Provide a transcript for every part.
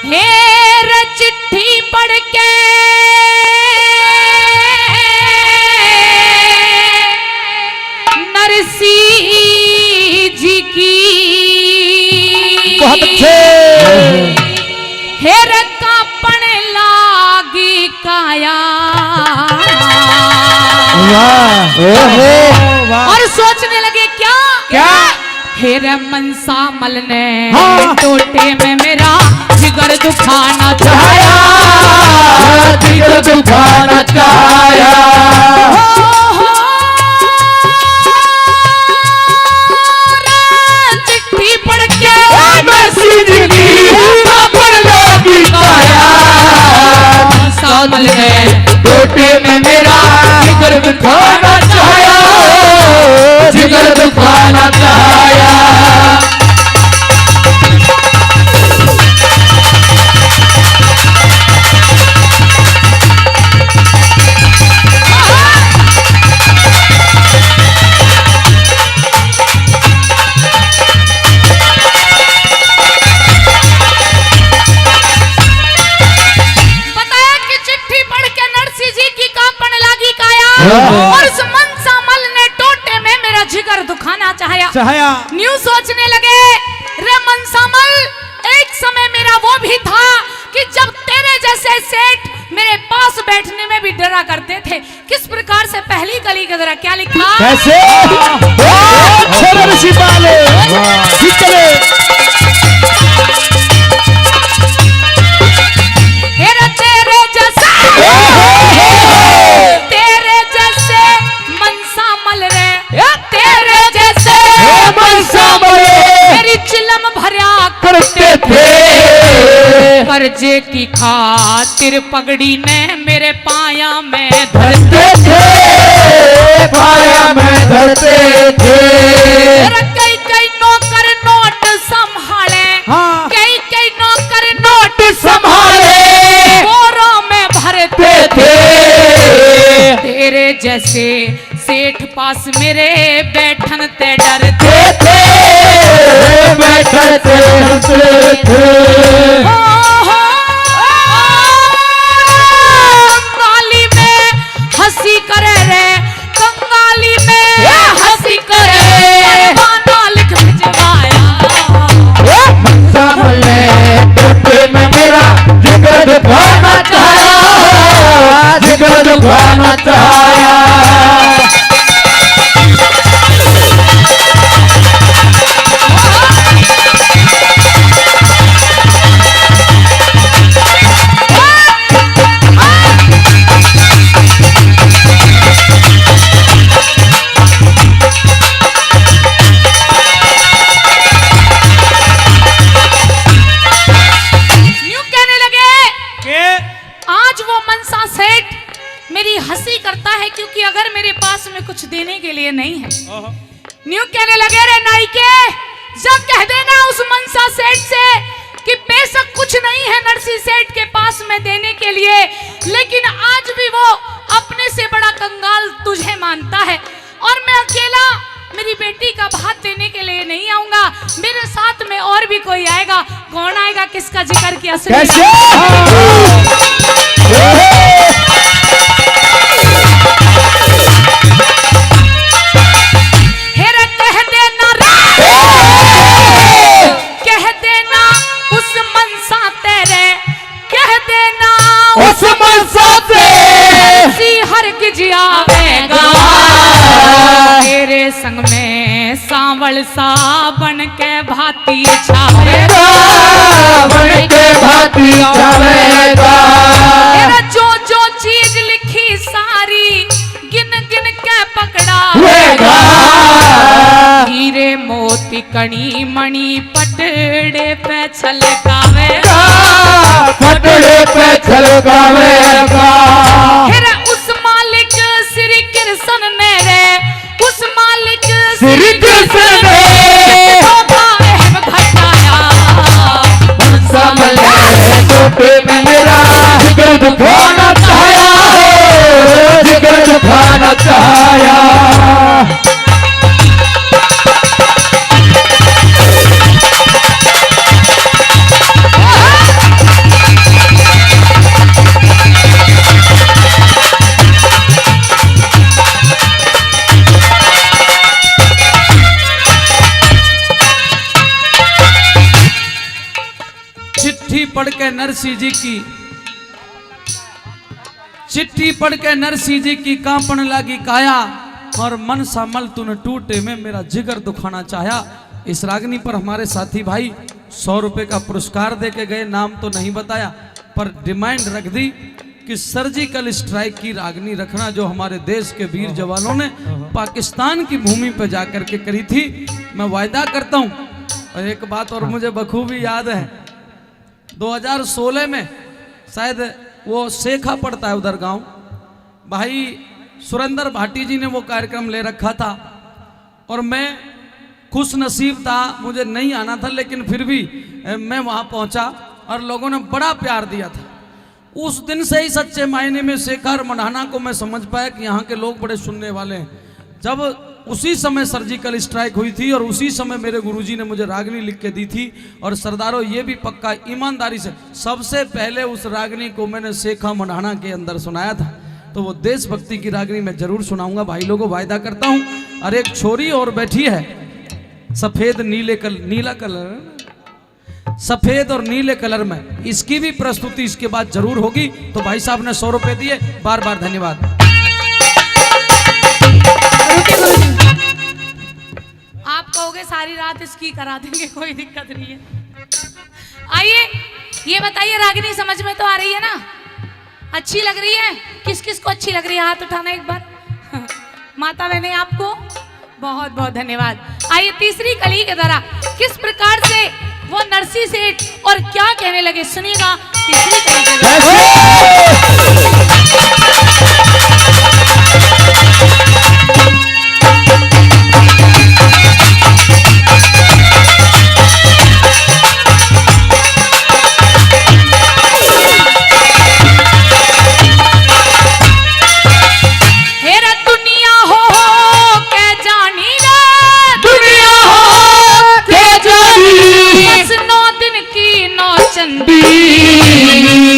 हेर चिट्ठी पढ़ के नरसी जी की बहुत अच्छे। हेर कांपण लागी काया और सोचने लगे क्या क्या हेर मनसा मल ने हाँ। टोटे में मेरा जिगर दुखाना चाहा, जिगर दुखाना चाहा। चिट्ठी पढ़ के नरसी जी की कांपण लागी काया, मनसा मल ने टोटे में मेरा जिगर दुखाना चाहा, जिगर दुखाना चाहा। और उस मनसा मल ने टोटे में मेरा जिगर दुखाना चाहा। न्यू सोचने लगे रे मनसा मल, एक समय मेरा वो भी था कि जब तेरे जैसे सेठ मेरे पास बैठने में भी डरा करते थे। किस प्रकार से पहली कली के जरा क्या लिखा कैसे ऋषि पाले तेरे जैसे मनसा मल रे, तेरे जैसे मनसा मल मेरी चिलम भरा करते थे। कर्जे की खातिर पगड़ी ने मेरे पाया में धरते थे, पाया में धरते थे। कई कई नौकर नोट संभाले, हाँ। कई कई नौकर नोट संभाले बोरों में भरते थे। तेरे जैसे सेठ पास मेरे बैठन ते डरते थे, बैठते थे। कंगाली में हंसी करे रे, कंगाली में हंसी करे गाना लिख भिजवाया। मनसा मल ने टोटे में मेरा जिगर दुखाना चाहा, जिगर दुखाना चाहा। मेरी हंसी करता है क्योंकि अगर मेरे पास में कुछ देने के लिए नहीं है। न्यू कहने लगे रे नाइके, जब कह देना उस मनसा सेठ से कि बेशक कुछ नहीं है नरसी सेठ के पास में देने के लिए, लेकिन आज भी वो अपने से बड़ा कंगाल तुझे मानता है और मैं अकेला मेरी बेटी का भात देने के लिए नहीं आऊंगा, मेरे साथ में और भी कोई आएगा। कौन आएगा, किसका जिक्र किया कह देना उस मनसा तेरे, कह देना उस मनसा से हर गिजिया आवेगा, तेरे संग में सांवल सा बन के भाती छावेगा, बन के भाती छावेगा। तेरा जो जो चीज लिखी सारी गिन गिन के पकड़ा हीरे मोती कणी मणि पटड़े पे छलकावेगा, पटड़े पे छलकावेगा। फिर उस मालिक श्री कृष्ण ने रे, उस मालिक श्री कृष्ण ने घटाया। मनसा मल ने टोटे में मेरा जिगर दुखाना चाहा, जिगर दुखाना चाहा। चिट्ठी पढ़ के नरसिंह जी की, चिट्ठी पढ़ के नरसिंह जी की कांपन लागी काया, और मन सा मल तूने टूटे में मेरा जिगर दुखाना चाहा। इस रागनी पर हमारे साथी भाई 100 रुपए का पुरस्कार दे के गए, नाम तो नहीं बताया पर डिमांड रख दी कि सर्जिकल स्ट्राइक की रागनी रखना जो हमारे देश के वीर जवानों ने पाकिस्तान की भूमि पर जाकर के करी थी। मैं वायदा करता हूं, और एक बात और मुझे बखूबी याद है, 2016 में शायद वो सेखा पड़ता है उधर गांव, भाई सुरेंद्र भाटी जी ने वो कार्यक्रम ले रखा था, और मैं खुश नसीब था, मुझे नहीं आना था लेकिन फिर भी मैं वहां पहुंचा और लोगों ने बड़ा प्यार दिया था। उस दिन से ही सच्चे मायने में शेखर मढ़ाना को मैं समझ पाया कि यहाँ के लोग बड़े सुनने वाले हैं। जब उसी समय सर्जिकल स्ट्राइक हुई थी और उसी समय मेरे गुरुजी ने मुझे रागनी लिख के दी थी, और सरदारों ये भी पक्का ईमानदारी से सबसे पहले उस रागनी को मैंने शेखा मढ़ाना के अंदर सुनाया था, तो वो देशभक्ति की रागनी मैं जरूर सुनाऊंगा भाई लोगों, वायदा करता हूँ। और एक छोरी और बैठी है सफेद नीला कलर, सफेद और नीले कलर में, इसकी भी प्रस्तुति इसके बाद जरूर होगी। तो भाई साहब ने 100 रुपए दिए, बार बार धन्यवाद। आप कहोगे सारी रात इसकी करा देंगे, कोई दिक्कत नहीं है। आइए ये बताइए, रागिनी समझ में तो आ रही है ना? अच्छी लग रही है? किस किस को अच्छी लग रही है हाथ उठाना एक बार। माता बहने आपको बहुत बहुत धन्यवाद। आइए तीसरी कली के द्वारा किस प्रकार से वो नरसिंह सेठ और क्या कहने लगे सुनिएगा तीसरी कली के द्वारा।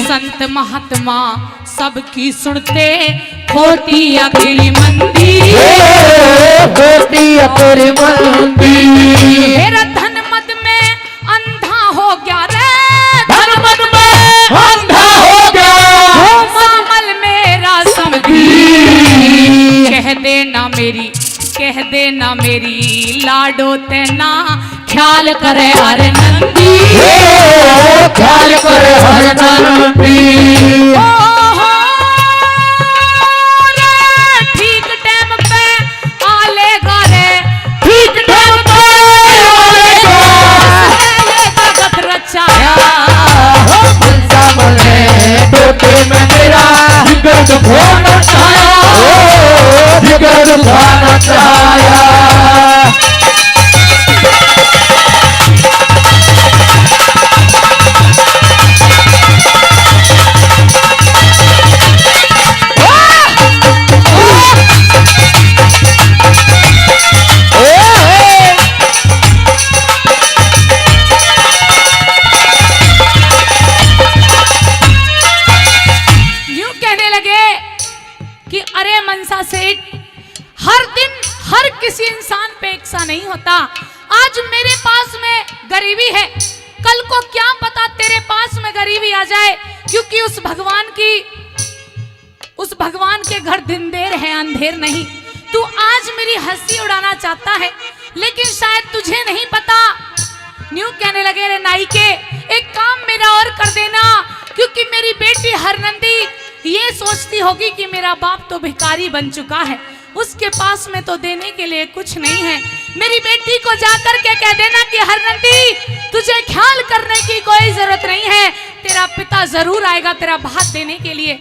संत महात्मा सबकी सुनते खोटी अकेली मंदी, खोटी अकेली मंदी। मेरा धन मद में अंधा हो गया रे, धन मद में अंधा हो गया, मामल मेरा समझी। कह देना मेरी लाडो तेना ख्याल करे हर नंदी, ख्याल करे हर नंदी। ठीक टाइम पे आलेगा रे, ठीक टाइम पे आलेगा, जगत रचाया टोटे में मेरा जिगर दुखाना चाया, जिगर दुखाना चाया। किसी इंसान पे एकसा नहीं होता। आज मेरे पास में गरीबी है, कल को क्या पता तेरे पास में गरीबी आ जाए, क्योंकि उस भगवान के घर दिन देर है अंधेर नहीं। तू आज मेरी हंसी उड़ाना चाहता है, लेकिन शायद तुझे नहीं पता। न्यू कहने लगे रे नाई के, एक काम मेरा और कर देना, क्योंकि मेरी बेटी हरनंदी ये सोचती होगी कि मेरा बाप तो भिखारी बन चुका है, उसके पास में तो देने के लिए कुछ नहीं है। मेरी बेटी को जाकर के कह देना कि हरनंदी तुझे ख्याल करने की कोई जरूरत नहीं है, तेरा पिता जरूर आएगा तेरा भात देने के लिए।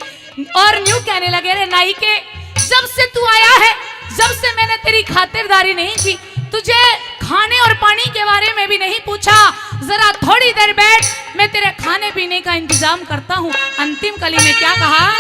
और न्यू कहने लगे रे नाई के, जब से तू आया है, जब से मैंने तेरी खातिरदारी नहीं की, तुझे खाने और पानी के बारे में भी नहीं पूछा, जरा थोड़ी देर बैठ, मैं तेरे खाने पीने का इंतजाम करता हूँ। अंतिम कली में क्या कहा?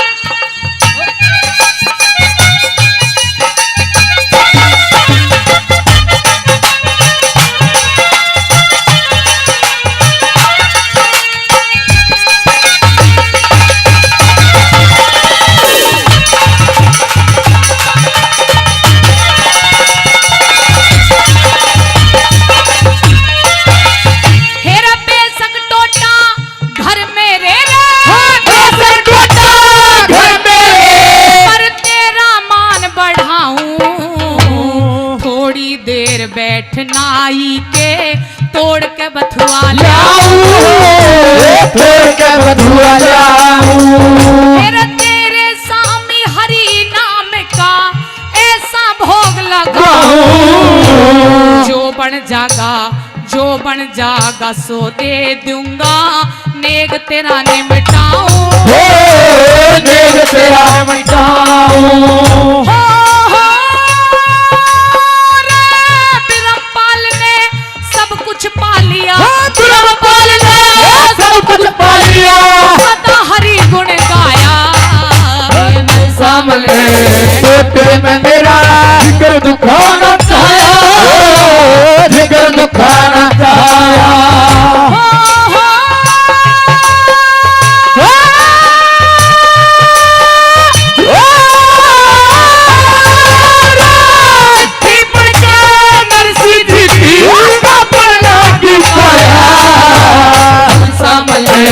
के बधुआ जाऊं मेरा तेरे सामी हरि नाम का ऐसा भोग लगा जो बन जागा सो दे दूंगा नेग तेरा निमटाऊं नेग तेरा मिटाऊं रे बिरमपाल ने सब कुछ पा लिया बिरमपाल ने सब कुछ पा लिया सदा हरि गुण गाया सामने टूटे में मेरा जिगर दुखाना चाहा जिगर दुखाना चाहा सामने